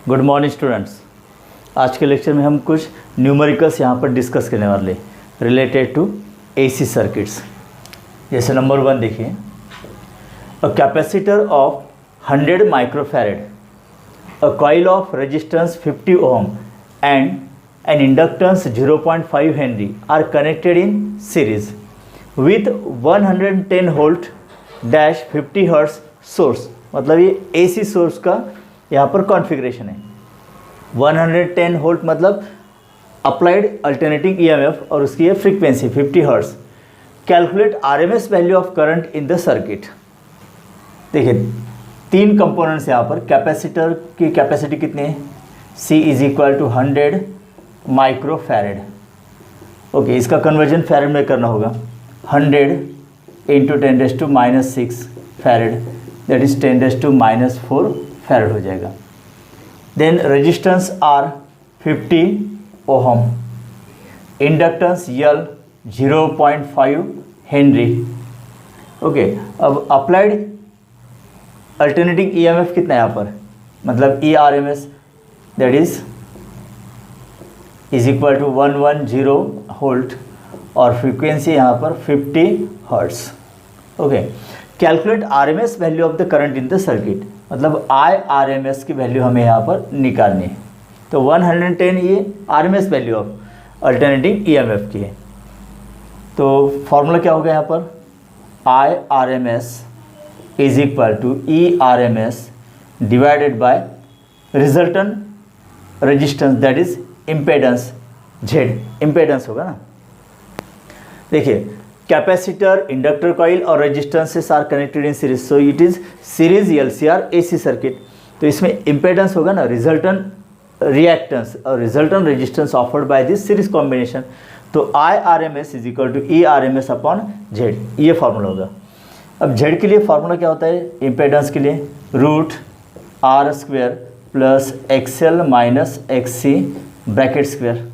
Good morning students. आज के lecture में हम कुछ न्यूमेरिकल्स यहाँ पर डिस्कस करने वाले रिलेटेड टू एसी सर्किट्स। जैसे नंबर 1 देखिए, a capacitor of 100 microfarad, a coil of resistance 50 ohm and an inductance 0.5 henry are connected in series with 110 volt dash 50 hertz source. मतलब ये एसी सोर्स का यहाँ पर कॉन्फ़िगरेशन है। 110 वोल्ट मतलब applied alternating EMF और उसकी ये frequency 50 hertz. Calculate RMS value of current in the circuit. देखिए 3 कंपोनेंट्स यहाँ पर। कैपेसिटर की कैपेसिटी कितनी है? C is equal to 100 microfarad. Okay, इसका कन्वर्जन फैरड में करना होगा। 100 into 10⁻⁻⁶ farad, that is 10⁻⁻⁴ farad हो जाएगा। Then resistance R 50 ohm, inductance L 0.5 henry. Okay, अब अप्लाइड अल्टरनेटिंग ईएमएफ कितना है यहाँ पर? मतलब ERMS that is equal to 110 volt और फ्रीक्वेंसी यहाँ पर 50 hertz. Okay, calculate RMS value of the current in the circuit. मतलब IRMS की वैल्यू हमें यहाँ पर निकालनी है। तो 110 ये RMS value of alternating EMF की है। तो फॉर्मूला क्या होगा यहाँ पर? IRMS is equal to ERMS divided by resultant resistance that is impedance Z। Impedance होगा ना। देखिए कैपेसिटर, इंडक्टर कॉइल और resistances are connected in series, so it is series LCR AC circuit. तो इसमें इम्पेडेंस होगा ना, रिजल्टेंट रिएक्टेंस और resultant resistance offered by this series combination. तो IRMS is equal to ERMS upon Z, ये formula होगा। अब Z के लिए फार्मूला क्या होता है? इम्पेडेंस के लिए √R² plus XL minus XC bracket square.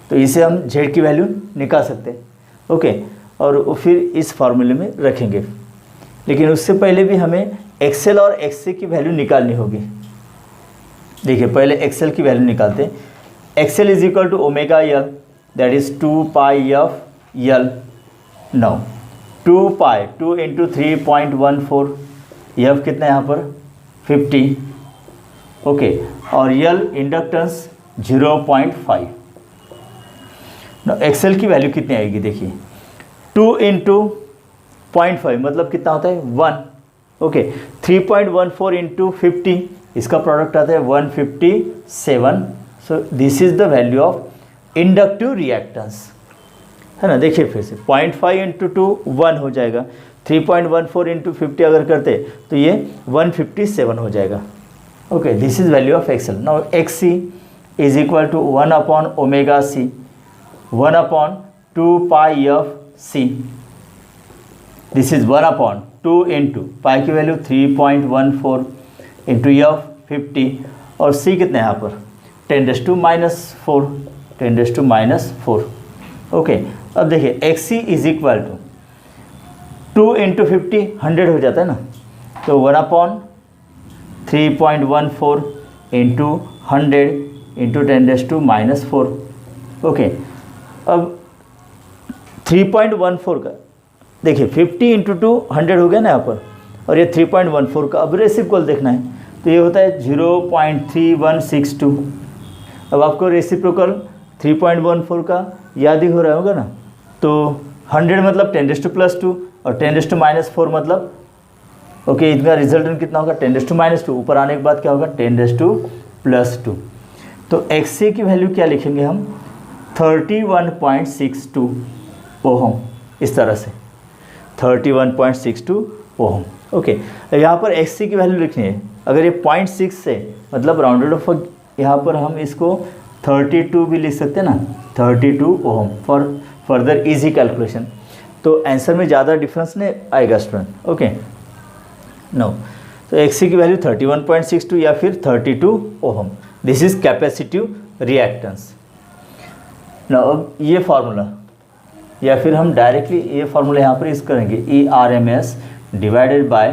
तो इसे हम Z की वैल्यू निकाल सकते हैं। ओके, और फिर इस फार्मूले में रखेंगे। लेकिन उससे पहले भी हमें XL और XC की वैल्यू निकालनी होगी। देखिए पहले XL की वैल्यू निकालते हैं। XL is equal to omega L that is 2πf L। Now 2 into 3.14, F कितना है यहाँ पर? 50। ओके, और L इंडक्टेंस 0.5। XL की वैल्यू कितनी आएगी? देखिए 2 इंटू 0.5 मतलब कितना होता है? 1। ओके, 3.14 इंटू 50, इसका प्रोडक्ट आता है 157। So this is the value of inductive reactance, है ना। देखिए फिर से 0.5 इंटू 2 1 हो जाएगा। 3.14 इंटू 50 अगर करते तो ये 157 हो जाएगा। Okay, this is value of XL। Now XC is equal to 1 upon omega C, 1 upon 2πfC। This is 1 upon 2 into pi की वैल्यू 3.14 इंटू F 50 और C कितना है यहाँ पर? 10⁻⁻⁴, 10⁻⁻⁴। ओके, अब देखिए XC is equal to 2 into 50 100 हो जाता है ना। तो 1 अपॉन 3.14 इंटू 100 इंटू 10⁻⁻⁴। ओके, अब 3.14 का देखिए 50 इंटू 2 100 हो गया ना यहाँ पर, और ये 3.14 का अब रेसिप्रोकल देखना है। तो ये होता है 0.3162। अब आपको रेसिप्रोकल 3.14 का याद ही हो रहा होगा ना। तो 100 मतलब 10⁻² और 10⁻⁴ मतलब ओके, इनका रिजल्टेंट कितना होगा? 10⁻²। ऊपर आने के बाद क्या होगा? 10⁻²। तो XC की वैल्यू क्या लिखेंगे हम? 31.62 ओहम, इस तरह से 31.62 ओहम। ओके, यहाँ पर XC की वैल्यू लिखनी है। अगर ये 0.6 से मतलब राउंडेड ऑफ, यहाँ पर हम इसको 32 भी लिख सकते हैं ना, 32 ohm for further easy calculation. तो आंसर में ज़्यादा डिफरेंस नहीं आएगा स्टूडेंट। ओके, नो, तो XC की वैल्यू 31.62 या फिर 32 ohm. This is capacitive reactance. ना अब ये फार्मूला या फिर हम डायरेक्टली ये फार्मूला यहाँ पर यूज़ करेंगे। ERMS डिवाइडेड बाय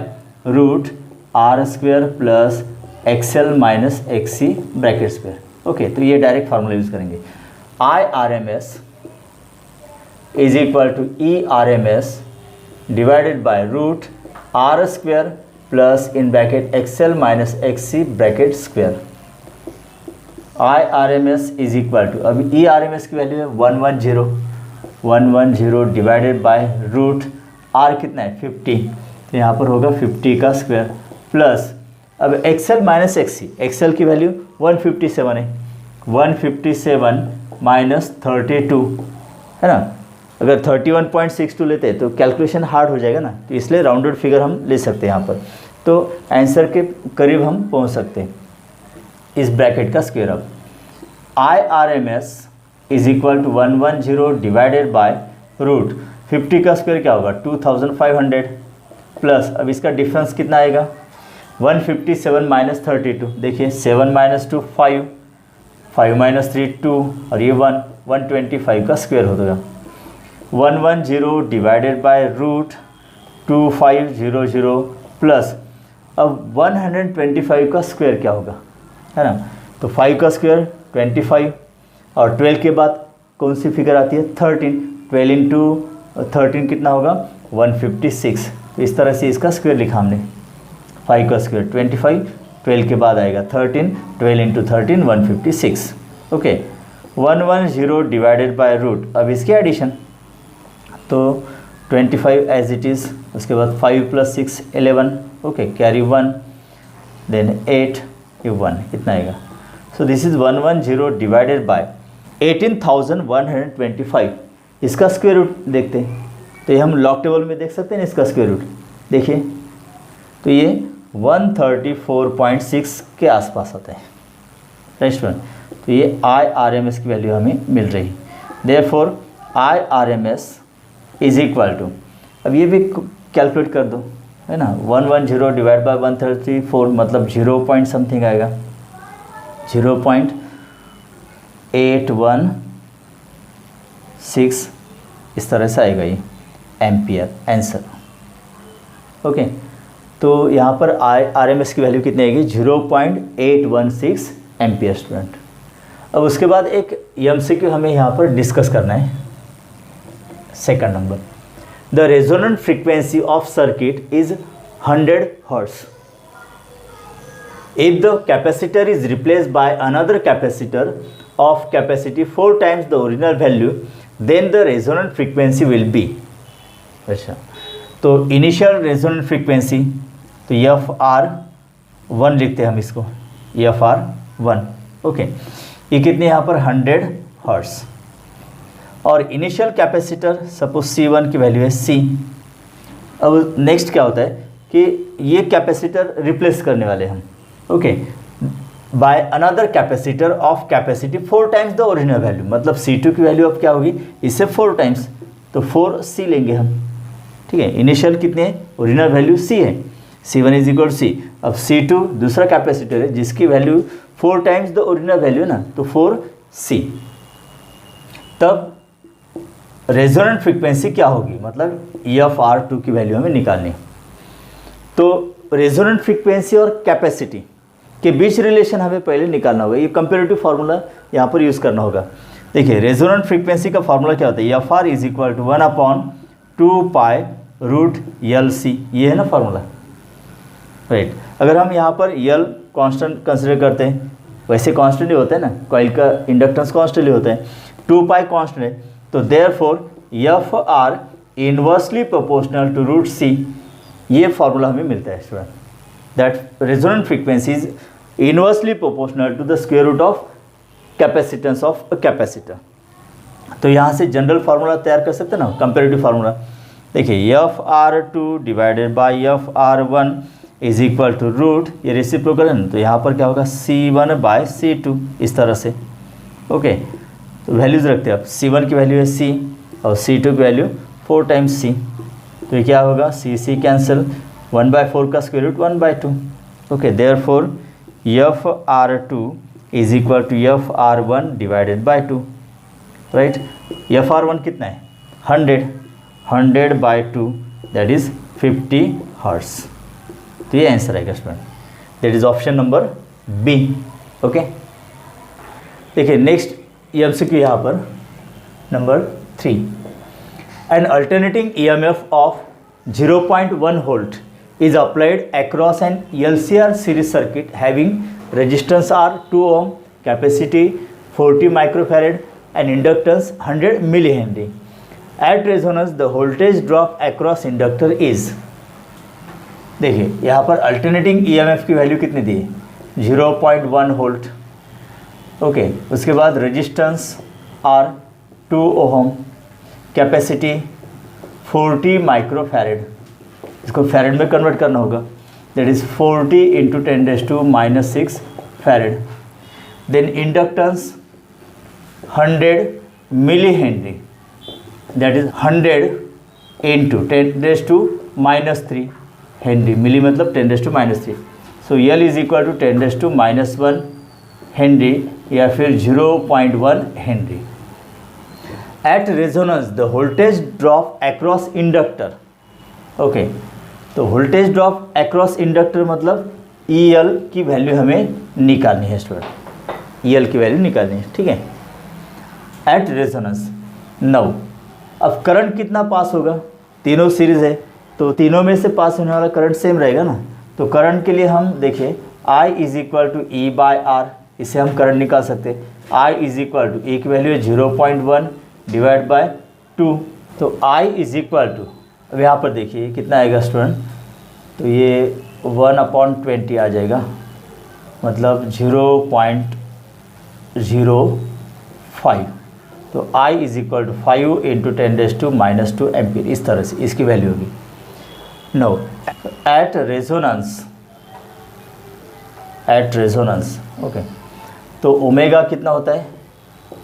√R² plus XL minus XC bracket square. Okay, तो ये डायरेक्ट फार्मूला यूज़ करेंगे। I R M S is equal to E R M S divided by root R square plus in bracket XL minus XC bracket square. I R M S is equal to, अभी E R M S की value है 110 divided by root are कितना है 50, तो यहाँ पर होगा 50 का स्क्वायर प्लस अब एक्सएल माइनस एक्सी, एक्सएल की वैल्यू 157 है, 157 माइनस 32 है ना। अगर 31.62 लेते हैं तो कैलकुलेशन हार्ड हो जाएगा ना, तो इसलिए राउंडेड फिगर हम ले सकते हैं यहाँ पर, तो आंसर के करीब हम पहुँच सकते हैं इस ब्रैकेट का स्क्वायर। अब I R M S is equal to 110 divided by root 50 का स्क्वायर क्या होगा 2500 प्लस अब इसका डिफरेंस कितना आएगा 157 माइनस 32, देखिए 7 माइनस 2 5, 5 माइनस 3 2 और ये 125 का स्क्वायर हो जाएगा। 110 डिवाइडेड बाय रूट 2500 प्लस अब 125 का स्क्वायर क्या होगा, है ना, तो 5 का स्क्वायर 25 और 12 के बाद कौन सी फिगर आती है 13, 12 इंटू 13 कितना होगा 156, तो इस तरह से इसका स्क्वायर लिखा हमने। 5 का स्क्वायर 25, 12 के बाद आएगा 13, 12 into 13 156। Okay, 110 divided by root, अब इसकी एडिशन तो 25 एज इट इज़, उसके बाद 5 प्लस 6 11, ओके कैरी 1 देन 8 ये 1 कितना आएगा, so this is 110 divided bye 18,125, इसका स्क्वायर रूट देखते हैं, तो ये हम लॉग टेबल में देख सकते हैं इसका स्क्वायर रूट, देखिए तो ये 134.6 के आसपास आता है राइट स्टूडेंट। तो ये आई आर एम एस की वैल्यू हमें मिल रही, therefore I R M S is equal to, अब ये भी कैलकुलेट कर दो है ना, 110 डिवाइड बाय 134 मतलब 0 पॉइंट समथिंग आएगा, 0.816 इस तरह से आएगा ये एम्पियर आंसर। ओके, तो यहाँ पर आर एम एस की वैल्यू कितनी आएगी 0.816 एम्पियर स्टूडेंट। अब उसके बाद एक एमसीक्यू हमें यहाँ पर डिस्कस करना है, second number, the resonant frequency of circuit is 100 hertz. If the capacitor is replaced by another capacitor of capacity 4 times the original value, then the resonant frequency will be, अच्छा तो initial resonant frequency तो FR1 लिखते हैं हम इसको, FR1 okay, ये कितने यहाँ पर 100 हर्ट्ज, और इनिशियल कैपेसिटर सपोज C1 की वैल्यू है C। अब नेक्स्ट क्या होता है कि ये कैपेसिटर रिप्लेस करने वाले हम, okay, by another capacitor of capacity 4 times the original value, मतलब C2 की वैल्यू अब क्या होगी इससे 4 टाइम्स, तो 4C लेंगे हम, ठीक है, इनिशियल कितने हैं ओरिजिनल वैल्यू C है, C1 इज इक्वल C, अब C2 दूसरा कैपेसिटर है जिसकी value 4 times the original value ना, तो 4C, तब रेजोनेंट फ्रीक्वेंसी क्या होगी, मतलब EFR2 की वैल्यू हमें निकालनी। तो रेजोनेंट फ्रीक्वेंसी और कैपेसिटी के बीच रिलेशन हमें पहले निकालना होगा, ये कंपेरेटिव फार्मूला यहाँ पर यूज़ करना होगा। देखिए रेजोनेंट फ्रीक्वेंसी का फार्मूला क्या होता है, FR is equal to 1/2 pi root LC, ये है ना फार्मूला राइट। अगर हम यहाँ पर L कांस्टेंट कंसिडर करते हैं, वैसे कांस्टेंट ही होता है ना, कॉइल का इंडक्टेंस कांस्टेंट ही होता है, 2 पाई कांस्टेंट है, तो therefore FR inversely proportional to root C, ये फार्मूला हमें मिलता है student, that resonant frequency is inversely proportional to the square root of capacitance of a capacitor. तो यहाँ से जनरल फार्मूला तैयार कर सकते हैं ना, कंपेरेटिव फार्मूला, देखिए FR2 divided by FR1 is equal to root, ये रेसिप्रोकल है ना, तो यहाँ पर क्या होगा C1 बाय C2 इस तरह से। ओके, तो वैल्यूज़ रखते हैं आप, C1 की वैल्यू है C और C2 की वैल्यू 4 टाइम्स C, तो ये क्या होगा C कैंसिल, 1/4 का square root 1/2। Okay, therefore FR2 is equal to FR1 divided by 2 right. FR1 कितना है 100/2 दैट इज़ 50 हर्ट्ज, तो ये आंसर आएगा student. That is option number B. Okay, देखिए नेक्स्ट एमसीक्यू यहाँ पर number 3, an alternating EMF of 0.1 volt is applied across an LCR series circuit having resistance R 2 ohm, capacity 40 microfarad and inductance 100 millihenry. At resonance the voltage drop across inductor is, देखिए यहाँ पर alternating EMF की value कितनी दी है, 0.1 volt. Okay, उसके बाद resistance R 2 ohm, capacity 40 microfarad, इसको farad में कन्वर्ट करना होगा, that is 40 into 10⁻⁻6 farad. Then inductance 100 milli henry, that is 100 into 10⁻³ henry, milli मतलब 10⁻⁻3। So L is equal to 10⁻⁻1 henry या फिर 0.1 henry. At resonance the voltage drop across inductor. Okay, तो voltage drop across inductor मतलब EL की value हमें निकालनी है student, EL की वैल्यू निकालनी है, ठीक है। एट रेजोनेंस नाउ, अब करंट कितना पास होगा, तीनों सीरीज है तो तीनों में से पास होने वाला करंट सेम रहेगा ना। तो करंट के लिए हम देखिए I is equal to E/R, इसे हम करंट निकाल सकते हैं। I is equal to E की वैल्यू है 0.1 डिवाइड बाय 2, तो I इज इक्वल टू, अब यहाँ पर देखिए कितना आएगा स्टूडेंट, तो ये 1/20 आ जाएगा, मतलब 0.05। तो I is equal to 5 into 10⁻² ampere, इस तरह से इसकी वैल्यू होगी। नो, एट रेजोनेंस ओके, तो ओमेगा कितना होता है,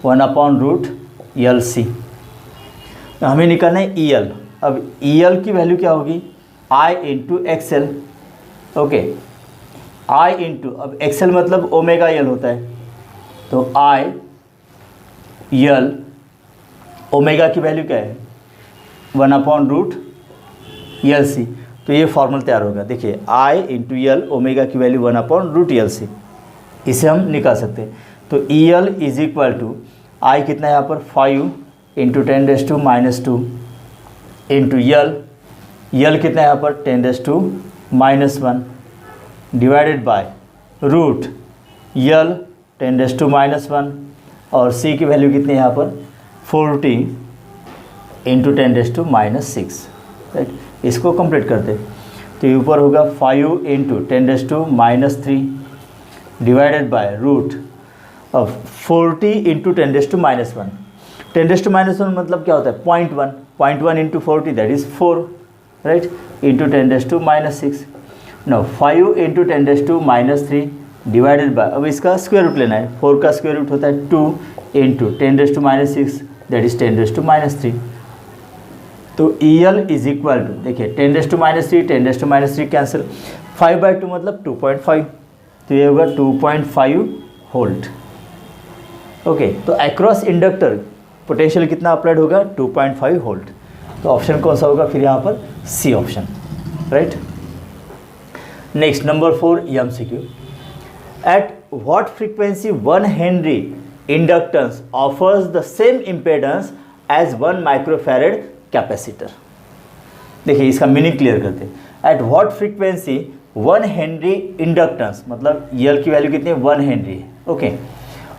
1/√LC। हमें निकालना है EL। अब EL की वैल्यू क्या होगी, I into XL। Okay, I into, अब XL मतलब ओमेगा L होता है, तो I L, ओमेगा की वैल्यू क्या है 1/√LC। तो ये फॉर्मूला तैयार होगा, देखिए I इंटू L, ओमेगा की वैल्यू 1/√LC, इसे हम निकाल सकते हैं। तो EL is equal to I कितना है यहाँ पर 5 इंटू 10⁻² इंटू L कितना है यहाँ पर 10⁻⁻1 डिवाइडेड बाय रूट L 10⁻⁻1 और C की वैल्यू कितनी है यहाँ पर 40 इंटू 10⁻⁻6, राइट। इसको कंप्लीट करते तो ये ऊपर होगा 5 into 10⁻³ divided by root of 40 into 10⁻⁻1। 10⁻⁻1 मतलब क्या होता है 0.1 इंटू 40 that is 4, right, into 10⁻⁻6। No 5 into 10⁻³ divided by, अब इसका स्क्वायर रूट लेना है, 4 का स्क्वायर रूट होता है 2 इंटू 10⁻⁻6 दैट इज़ 10⁻⁻3। तो EL इज इक्वल टू, देखिए 10⁻³ 10⁻³ कैंसिल, 5/2 मतलब 2.5, तो ये होगा 2.5 वोल्ट। ओके, तो अक्रॉस इंडक्टर पोटेंशियल कितना अप्लाइड होगा 2.5 वोल्ट। तो ऑप्शन कौन सा होगा फिर यहाँ पर, C option, right. Next number 4 MCQ, at what frequency 1 henry inductance offers the same impedance as 1 microfarad capacitor. देखिए इसका मीनिंग क्लियर करते हैं। At what frequency 1 henry inductance मतलब EL की वैल्यू कितनी है 1 हेनरी है, okay,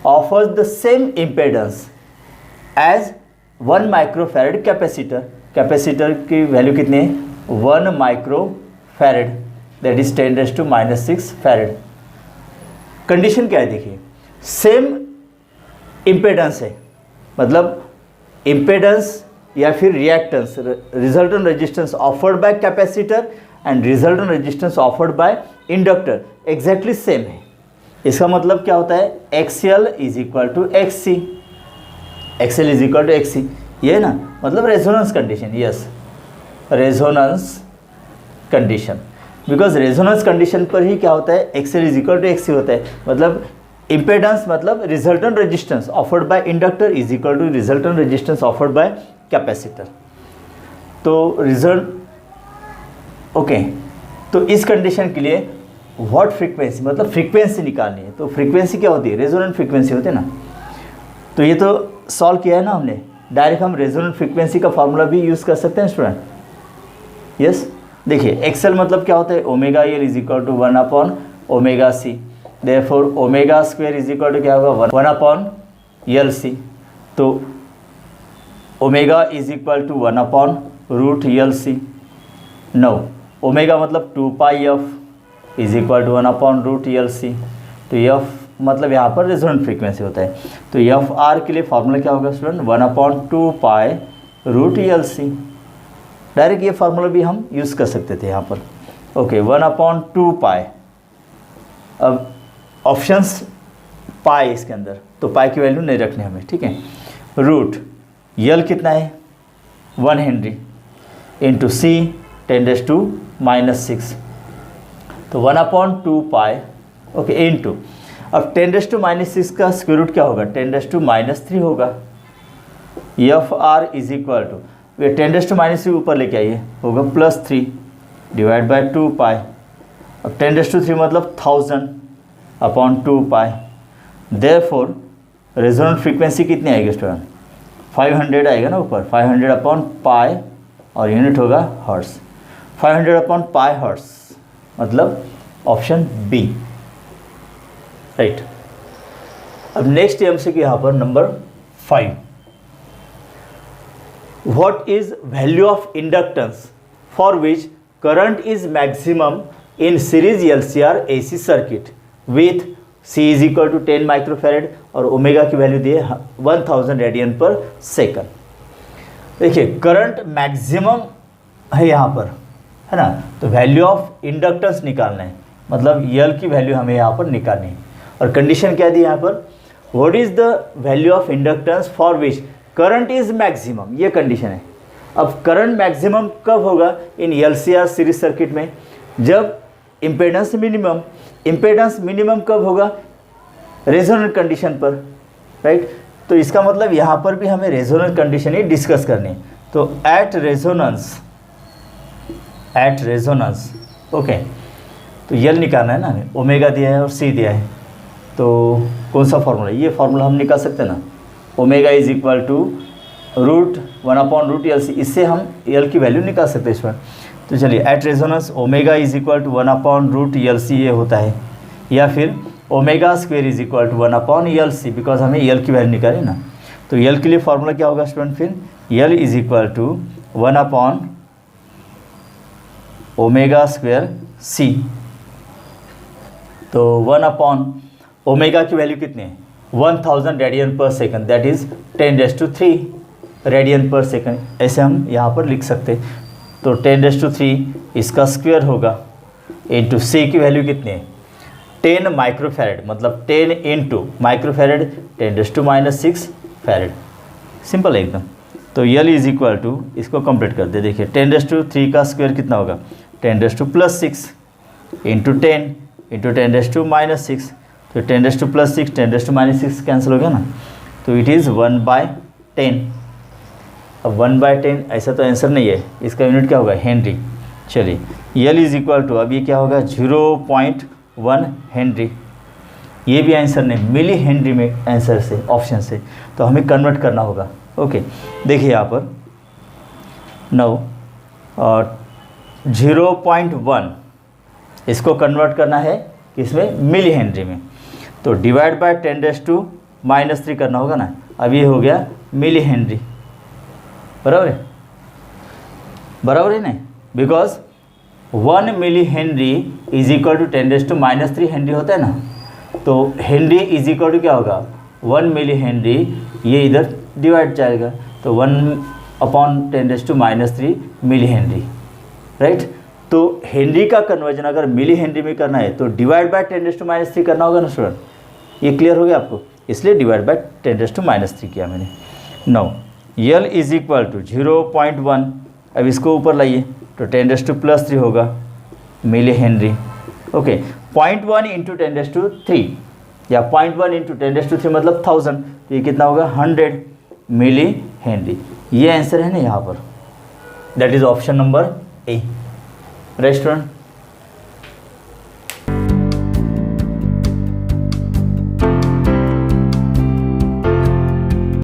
offers the same impedance as 1 microfarad capacitor. Capacitor की वैल्यू कितनी है 1 microfarad, that is 10⁻⁻6 farad. Condition क्या है, देखिए सेम इम्पेडेंस है, मतलब इम्पेडेंस या फिर reactance, resultant resistance offered by capacitor and resultant resistance offered by inductor exactly same है। इसका मतलब क्या होता है XL is equal to XC, XL is equal to XC, ये ना, मतलब resonance condition, yes resonance condition, because resonance condition पर ही क्या होता है XL is equal to XC होता है, मतलब इम्पेडेंस मतलब resultant resistance offered by inductor is equal to resultant resistance offered by capacitor. तो रिजल्ट ओके, तो इस कंडीशन के लिए व्हाट फ्रीक्वेंसी, मतलब फ्रीक्वेंसी निकालनी है। तो फ्रीक्वेंसी क्या होती है, रेजोनेंट फ्रीक्वेंसी होती है ना। तो ये तो सॉल्व किया है ना हमने, डायरेक्ट हम रेजोनेंट फ्रीक्वेंसी का फार्मूला भी यूज़ कर सकते हैं स्टूडेंट। यस, देखिए एक्सेल मतलब क्या होता है, omega L is equal to 1/ओमेगा C, therefore omega square is equal to क्या होगा 1/LC। तो omega is equal to 1/√LC। No, omega मतलब 2πf is equal to 1/√LC। तो एफ मतलब यहाँ पर रेजोनेंट फ्रीक्वेंसी होता है। तो एफ आर के लिए फार्मूला क्या होगा स्टूडेंट, 1/2π√LC। डायरेक्ट ये फार्मूला भी हम यूज़ कर सकते थे यहाँ पर। ओके, 1/2π। अब ऑप्शंस पाई इसके अंदर, तो पाई की वैल्यू नहीं रखनी हमें, ठीक है। रूट यल कितना है 1 हेनरी इंटू सी 10⁻⁻⁶। तो 1/2π ओके इंटू, अब 10⁻⁻⁶ का स्क्वायर रूट क्या होगा 10⁻³ होगा। F R is equal to, ये 10⁻³ ऊपर लेके आइए, होगा +3 डिवाइड बाई 2π। अब 10⁻³ मतलब 1000/2π। देयरफॉर रेजोनेंट फ्रीक्वेंसी कितनी आएगी स्टूडेंट, 500 आएगा ना ऊपर, 500/π और यूनिट होगा हर्ट्स। 500/π हर्ट्स मतलब ऑप्शन बी, राइट। अब नेक्स्ट एमसीक्यू यहाँ पर number 5, what is value of inductance for which current is maximum in series LCR AC circuit with C is equal to 10 microfarad और ओमेगा की value दी है 1000 radian पर second. देखिए current maximum है यहाँ पर, है ना, तो वैल्यू ऑफ इंडक्टेंस निकालना है, मतलब यल की वैल्यू हमें यहाँ पर निकालनी है। और कंडीशन क्या दी यहाँ पर, what is the value of inductance for which current is maximum, ये कंडीशन है। अब करंट मैक्सिमम कब होगा इन LCR सीरीज सर्किट में, जब इम्पेडेंस मिनिमम, इम्पेडेंस मिनिमम कब होगा रेजोनेंट कंडीशन पर, राइट। तो इसका मतलब यहाँ पर भी हमें रेजोनेंट कंडीशन ही डिस्कस करनी है। तो एट रेजोनेंस ओके, तो यल निकालना है ना हमें, ओमेगा दिया है और सी दिया है, तो कौन सा फार्मूला, ये फार्मूला हम निकाल सकते हैं ना, omega is equal to √1/√LC, इससे हम यल की वैल्यू निकाल सकते हैं इसमें। तो चलिए at resonance omega is equal to 1/√LC ये होता है, या फिर omega square is equal to 1/LC, because हमें यल की वैल्यू निकाली ना। तो यल के लिए फार्मूला क्या होगा स्टूडेंट, फिर यल इज इक्वल टू 1/ω²C। तो 1/ओमेगा की वैल्यू कितनी है 1000 रेडियन पर सेकंड, दैट इज 10⁻³ रेडियन पर सेकंड, ऐसे हम यहाँ पर लिख सकते। तो 10⁻³ इसका स्क्वायर होगा इंटू सी की वैल्यू कितनी है 10 माइक्रोफेरेड, मतलब 10 इंटू माइक्रोफेरेड 10⁻⁻⁶ फैरेड, सिंपल है एकदम। तो यल इज इक्वल टू, इसको कंप्लीट कर दे, देखिए 10⁻³ का स्क्वायर कितना होगा 10⁻+6 इंटू 10 इंटू 10⁻⁻⁶। तो 10⁻+6 10⁻⁻⁶ कैंसिल हो गया ना, तो इट इज़ 1/10। अब 1/10 ऐसा तो आंसर नहीं है, इसका यूनिट क्या होगा हेनरी। चलिए यल इज इक्वल टू, अब ये क्या होगा 0.1 हेनरी, ये भी आंसर नहीं, मिली हेनरी में आंसर से, ऑप्शन से, तो हमें कन्वर्ट करना होगा। ओके देखिए यहाँ पर 0.1 इसको कन्वर्ट करना है किसमें, मिली हेनरी में, तो डिवाइड बाय 10⁻³ करना होगा ना। अब ये हो गया मिली हेनरी, बराबर है, बराबर है नहीं, because 1 milli henry is equal to 10⁻³ henry होता है ना। तो हेनरी इज इक्वल टू क्या होगा 1 मिली हेनरी, ये इधर डिवाइड जाएगा, तो 1/10⁻³ मिली हेनरी, राइट। तो हेनरी का कन्वर्जन अगर मिली हेनरी में करना है तो डिवाइड बाय 10⁻³ करना होगा ना स्टूडेंट, ये क्लियर हो गया आपको, इसलिए डिवाइड बाय 10⁻³ किया मैंने। Now L is equal to 0.1, अब इसको ऊपर लाइए तो 10⁻+3 होगा मिली हेनरी। ओके 0.1 इंटू 10⁻³ या 0.1 इंटू 10⁻³ मतलब 1000, तो ये कितना होगा 100 मिली हेनरी। ये आंसर है ना यहाँ पर, that is option number A, right student.